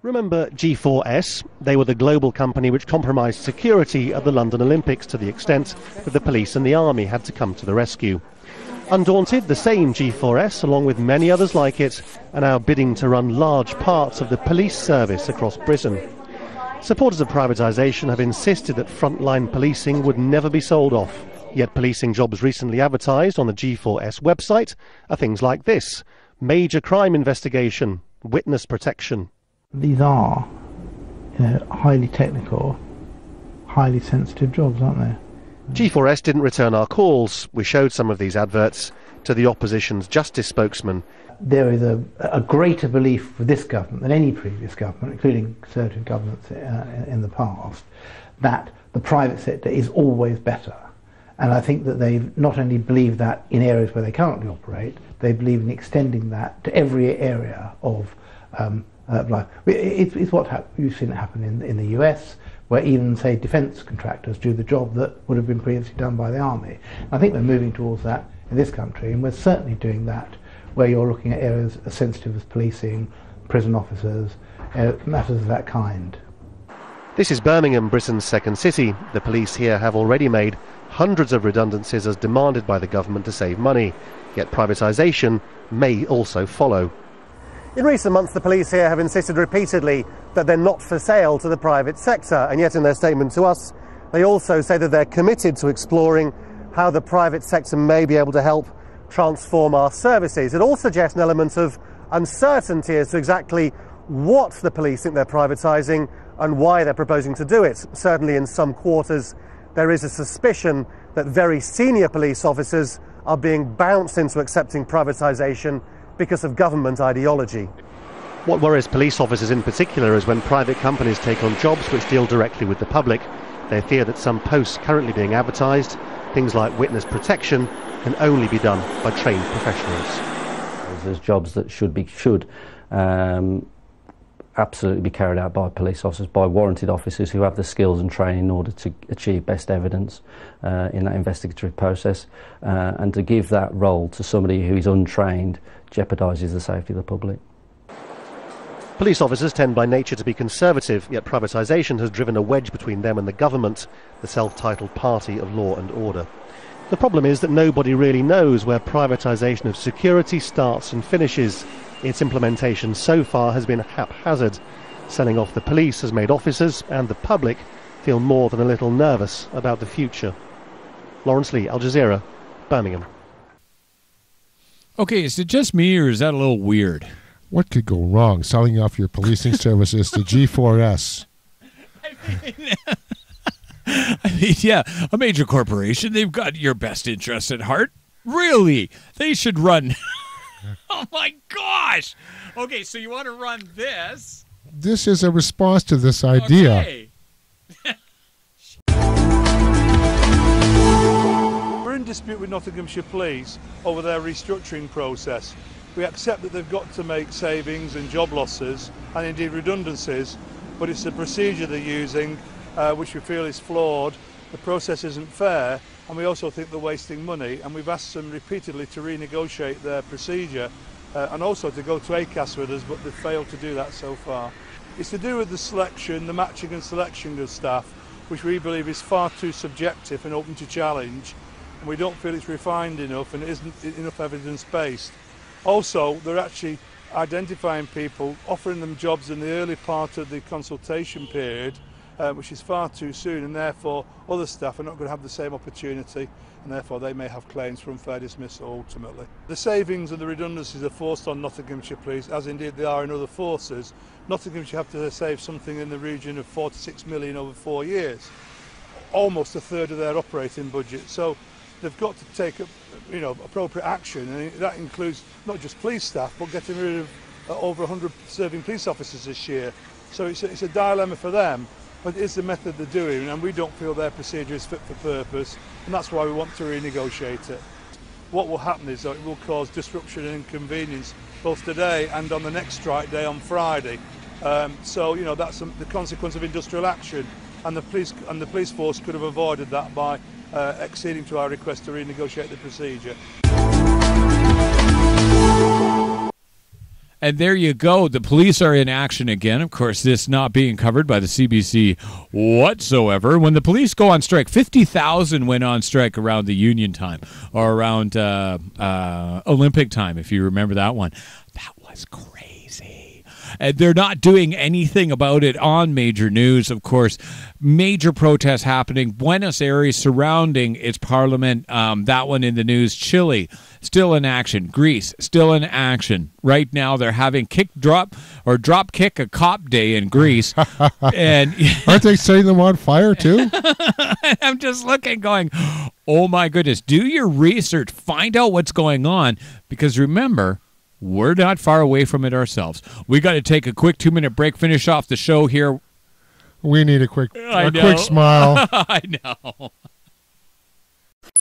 Remember G4S? They were the global company which compromised security at the London Olympics to the extent that the police and the army had to come to the rescue. Undaunted, the same G4S, along with many others like it, are now bidding to run large parts of the police service across Britain. Supporters of privatisation have insisted that frontline policing would never be sold off. Yet policing jobs recently advertised on the G4S website are things like this: major crime investigation, witness protection. These are, highly technical, highly sensitive jobs, aren't they? G4S didn't return our calls. We showed some of these adverts to the opposition's justice spokesman. There is a greater belief with this government than any previous government, including Conservative governments in the past, that the private sector is always better. And I think that they not only believe that in areas where they currently operate, they believe in extending that to every area of life. It's what you've seen it happen in the US, where even, say, defence contractors do the job that would have been previously done by the army. I think we're moving towards that in this country, and we're certainly doing that where you're looking at areas as sensitive as policing, prison officers, matters of that kind. This is Birmingham, Britain's second city. The police here have already made hundreds of redundancies as demanded by the government to save money. Yet privatisation may also follow. In recent months, the police here have insisted repeatedly that they're not for sale to the private sector, and yet in their statement to us, they also say that they're committed to exploring how the private sector may be able to help transform our services. It all suggests an element of uncertainty as to exactly what the police think they're privatising and why they're proposing to do it. Certainly in some quarters, there is a suspicion that very senior police officers are being bounced into accepting privatisation because of government ideology. What worries police officers in particular is when private companies take on jobs which deal directly with the public. They fear that some posts currently being advertised, things like witness protection, can only be done by trained professionals. There's jobs that should absolutely be carried out by police officers, by warranted officers who have the skills and training in order to achieve best evidence in that investigatory process, and to give that role to somebody who is untrained jeopardises the safety of the public. Police officers tend by nature to be conservative, yet privatisation has driven a wedge between them and the government, the self-titled party of law and order. The problem is that nobody really knows where privatisation of security starts and finishes. Its implementation so far has been haphazard. Selling off the police has made officers and the public feel more than a little nervous about the future. Lawrence Lee, Al Jazeera, Birmingham. Okay, is it just me or is that a little weird? What could go wrong selling off your policing services to G4S? I mean, yeah, a major corporation, they've got your best interests at heart. Really? They should run... Oh my gosh! Okay, so you want to run this? This is a response to this idea. Okay. We're in dispute with Nottinghamshire Police over their restructuring process. We accept that they've got to make savings and job losses and indeed redundancies, but it's the procedure they're using which we feel is flawed. The process isn't fair, and we also think they're wasting money, and we've asked them repeatedly to renegotiate their procedure and also to go to ACAS with us, but they've failed to do that so far. It's to do with the selection, the matching and selection of staff, which we believe is far too subjective and open to challenge, and we don't feel it's refined enough and it isn't enough evidence-based. Also, they're actually identifying people, offering them jobs in the early part of the consultation period, which is far too soon, and therefore other staff are not going to have the same opportunity, and therefore they may have claims for unfair dismissal ultimately. The savings and the redundancies are forced on Nottinghamshire Police, as indeed they are in other forces. Nottinghamshire have to save something in the region of 46 million over 4 years, almost a third of their operating budget. So they've got to take appropriate action, and that includes not just police staff, but getting rid of over 100 serving police officers this year. So it's a dilemma for them. But it is the method they're doing, and we don't feel their procedure is fit for purpose, and that's why we want to renegotiate it. what will happen is that it will cause disruption and inconvenience both today and on the next strike day on Friday. So, you know, that's the consequence of industrial action, and the police force could have avoided that by acceding to our request to renegotiate the procedure. And there you go. The police are in action again. Of course, this not being covered by the CBC whatsoever. When the police go on strike, 50,000 went on strike around the union time, or around Olympic time, if you remember that one. That was crazy. And they're not doing anything about it on major news. Of course, major protests happening. Buenos Aires surrounding its parliament. That one in the news. Chile still in action. Greece still in action. Right now they're having drop kick a cop day in Greece. And aren't they setting them on fire too? I'm just looking going, oh my goodness, do your research, find out what's going on, because remember, we're not far away from it ourselves. We got to take a quick 2-minute break, finish off the show here. We need a quick smile. I know.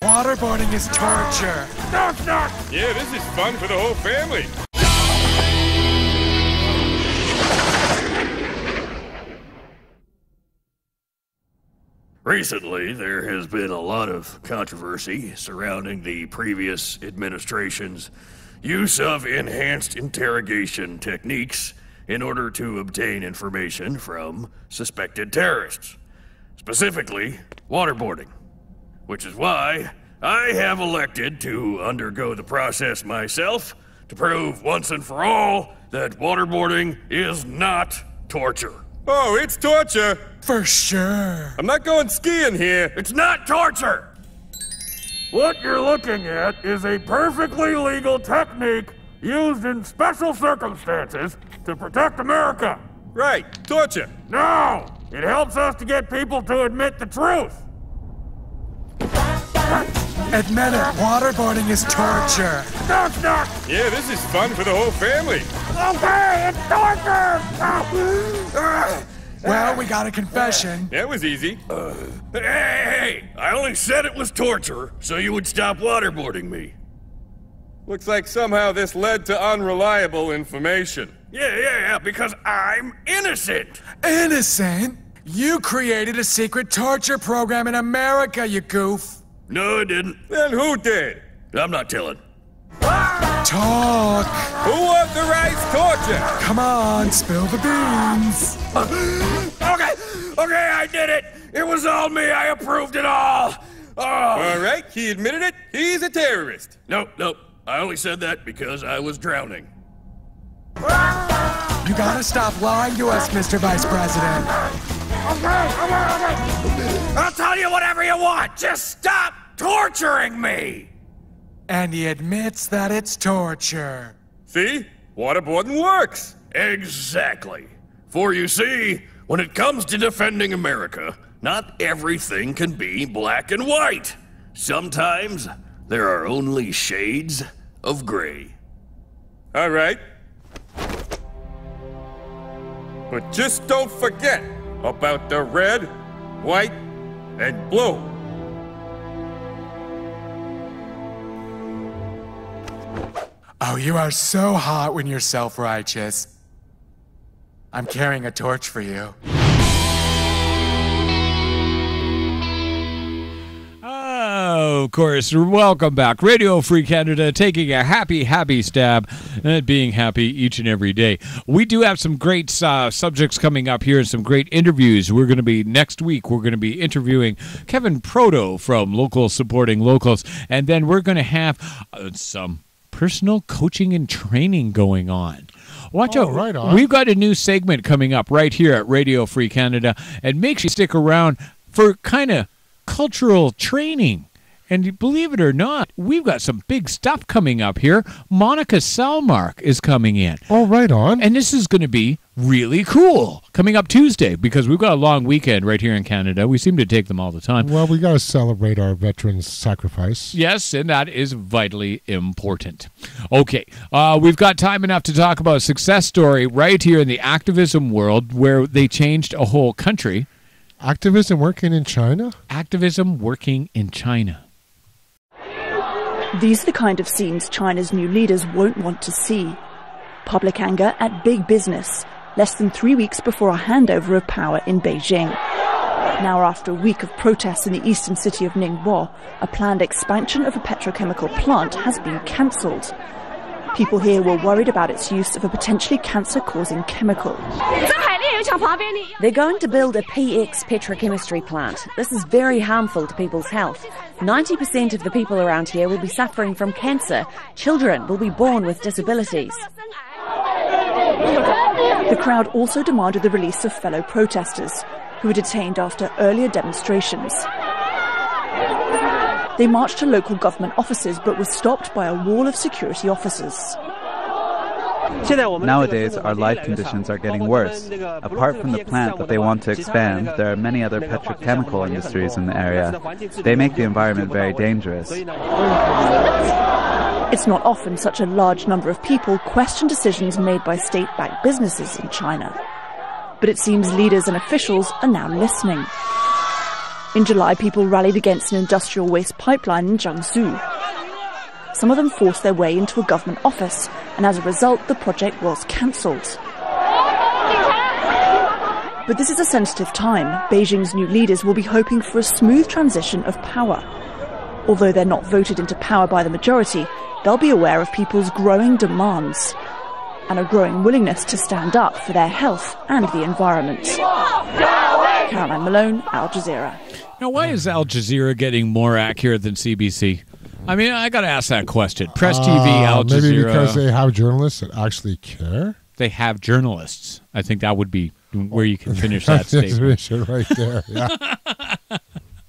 Waterboarding is torture. No, it's not. Yeah, this is fun for the whole family. Recently, there has been a lot of controversy surrounding the previous administration's use of enhanced interrogation techniques in order to obtain information from suspected terrorists, specifically waterboarding, which is why I have elected to undergo the process myself to prove once and for all that waterboarding is not torture. Oh, it's torture. For sure. I'm not going skiing here. It's not torture! What you're looking at is a perfectly legal technique used in special circumstances to protect America. Right, torture. No! It helps us to get people to admit the truth. Admit it, waterboarding is torture. No, it's not! Yeah, this is fun for the whole family. Okay, it's torture! Well, we got a confession. That was easy. Hey, I only said it was torture so you would stop waterboarding me. Looks like somehow this led to unreliable information. Yeah, because I'm innocent. Innocent? You created a secret torture program in America, you goof. No, I didn't. Then who did? I'm not telling. Talk. Who authorized torture? Come on, spill the beans. Okay, I did it. It was all me. I approved it all. Oh. All right, he admitted it. He's a terrorist. Nope. I only said that because I was drowning. You gotta stop lying to us, Mr. Vice President. Okay. I'll tell you whatever you want. Just stop torturing me. And he admits that it's torture. See? Waterboarding works. Exactly. For you see, when it comes to defending America, not everything can be black and white. Sometimes there are only shades of gray. All right. But just don't forget about the red, white, and blue. Oh, you are so hot when you're self-righteous. I'm carrying a torch for you. Oh, of course. Welcome back. Radio Free Canada, taking a happy stab at being happy each and every day. We do have some great subjects coming up here and some great interviews. Next week, we're going to be interviewing Kevin Proto from Local Supporting Locals, and then we're going to have some personal coaching and training going on. Watch out. Right on. We've got a new segment coming up right here at Radio Free Canada, and make sure you stick around for kind of cultural training. And believe it or not, we've got some big stuff coming up here. Monica Salmark is coming in. Oh, right on. And this is going to be really cool. Coming up Tuesday, because we've got a long weekend right here in Canada. We seem to take them all the time. Well, we got to celebrate our veterans' sacrifice. Yes, and that is vitally important. Okay, we've got time enough to talk about a success story right here in the activism world where they changed a whole country. Activism working in China? Activism working in China. These are the kind of scenes China's new leaders won't want to see. Public anger at big business, less than 3 weeks before a handover of power in Beijing. Now, after a week of protests in the eastern city of Ningbo, a planned expansion of a petrochemical plant has been cancelled. People here were worried about its use of a potentially cancer-causing chemical. They're going to build a PX petrochemistry plant. This is very harmful to people's health. 90% of the people around here will be suffering from cancer. Children will be born with disabilities. The crowd also demanded the release of fellow protesters, who were detained after earlier demonstrations. They marched to local government offices but were stopped by a wall of security officers. Nowadays, our life conditions are getting worse. Apart from the plant that they want to expand, there are many other petrochemical industries in the area. They make the environment very dangerous. It's not often such a large number of people question decisions made by state-backed businesses in China. But it seems leaders and officials are now listening. In July, people rallied against an industrial waste pipeline in Jiangsu. Some of them forced their way into a government office, and as a result, the project was cancelled. But this is a sensitive time. Beijing's new leaders will be hoping for a smooth transition of power. Although they're not voted into power by the majority, they'll be aware of people's growing demands and a growing willingness to stand up for their health and the environment. Caroline Malone, Al Jazeera. Now, why is Al Jazeera getting more accurate than CBC? I mean, I got to ask that question. Press TV, Al Jazeera. Maybe because they have journalists that actually care? They have journalists. I think that would be where you can finish that statement. Right there, yeah.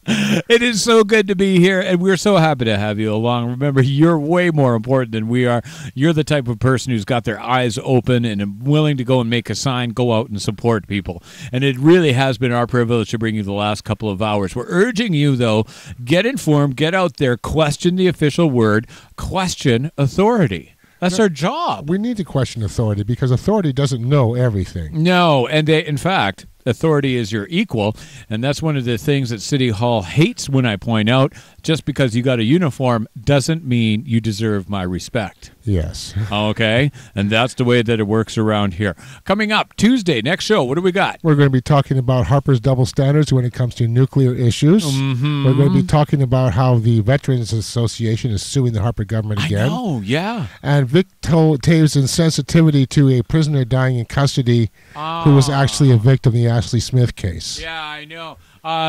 It is so good to be here, and we're so happy to have you along. Remember, you're way more important than we are. You're the type of person who's got their eyes open and willing to go and make a sign, go out and support people. And it really has been our privilege to bring you the last couple of hours. We're urging you, though, get informed, get out there, question the official word, question authority. That's our job. We need to question authority because authority doesn't know everything. No, and in fact, authority is your equal, and that's one of the things that City Hall hates when I point out. Just because you got a uniform doesn't mean you deserve my respect. Yes. Okay, and that's the way that it works around here. Coming up Tuesday, next show, what do we got? We're going to be talking about Harper's double standards when it comes to nuclear issues. Mm-hmm. We're going to be talking about how the Veterans Association is suing the Harper government again. Oh, yeah. And Vic Taves' insensitivity to a prisoner dying in custody who was actually a victim of the Ashley Smith case. Yeah, I know.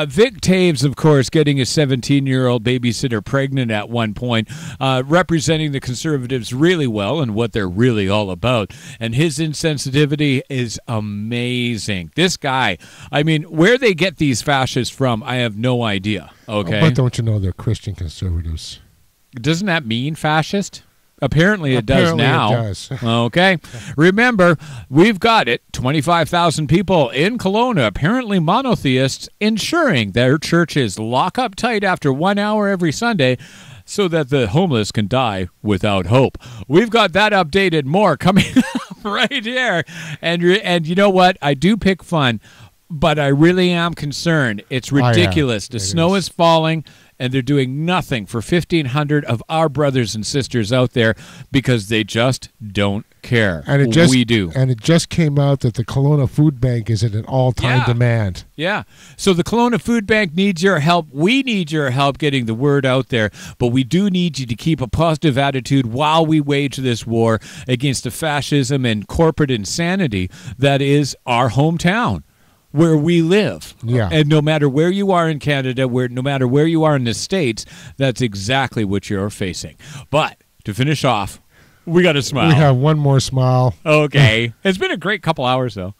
Vic Taves, of course, getting his 17-year-old babysitter pregnant at one point, representing the conservatives really well and what they're really all about. And his insensitivity is amazing. This guy, I mean, where they get these fascists from, I have no idea. Okay, but don't you know they're Christian conservatives? Doesn't that mean fascist? Apparently it does now. It does. Okay. Remember, we've got it. 25,000 people in Kelowna, apparently monotheists, ensuring their churches lock up tight after 1 hour every Sunday so that the homeless can die without hope. We've got that updated more coming up right here. And you know what? I do pick fun, but I really am concerned. It's ridiculous. The snow is falling, and they're doing nothing for 1,500 of our brothers and sisters out there because they just don't care. And we do. And it just came out that the Kelowna Food Bank is at an all-time demand. Yeah. So the Kelowna Food Bank needs your help. We need your help getting the word out there, but we do need you to keep a positive attitude while we wage this war against the fascism and corporate insanity that is our hometown, where we live. Yeah. And no matter where you are in Canada, no matter where you are in the States, that's exactly what you're facing. But to finish off, we got to smile. We have one more smile. Okay. It's been a great couple hours, though.